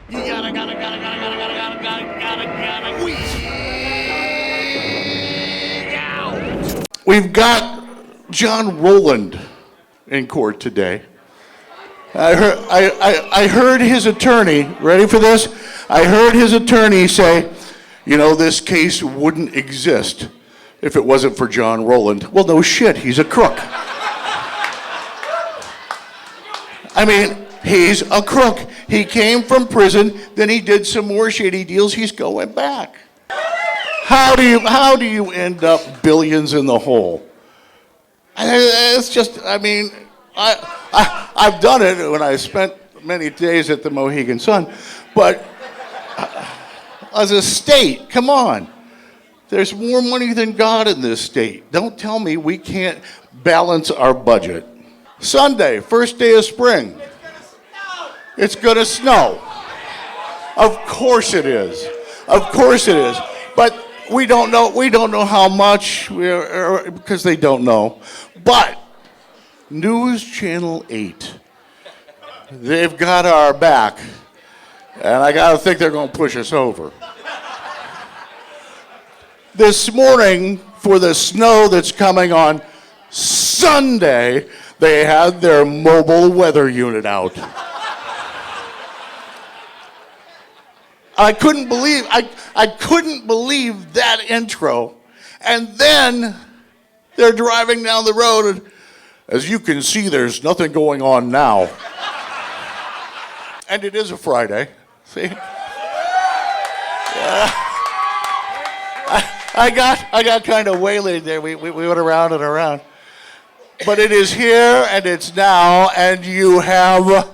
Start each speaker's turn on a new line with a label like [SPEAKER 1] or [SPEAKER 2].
[SPEAKER 1] You gotta. Wigout. We've got John Rowland in court today. I heard his attorney, ready for this? I heard his attorney say, you know, this case wouldn't exist if it wasn't for John Rowland. Well, no shit, he's a crook. I mean, he's a crook. He came from prison, then he did some more shady deals, he's going back. How do you end up billions in the hole? It's just, I mean, I've done it when I spent many days at the Mohegan Sun, but as a state, come on. There's more money than God in this state. Don't tell me we can't balance our budget. Sunday, first day of spring. It's gonna snow. Of course it is. Of course it is. But we don't know how much, because they don't know. But News Channel 8, they've got our back, and I gotta think they're gonna push us over. This morning, for the snow that's coming on Sunday, they had their mobile weather unit out. I couldn't believe that intro. And then they're driving down the road, and as you can see, there's nothing going on now. And it is a Friday. See? I got kind of waylaid there. We went around and around. But it is here and it's now, and you have... Yeah.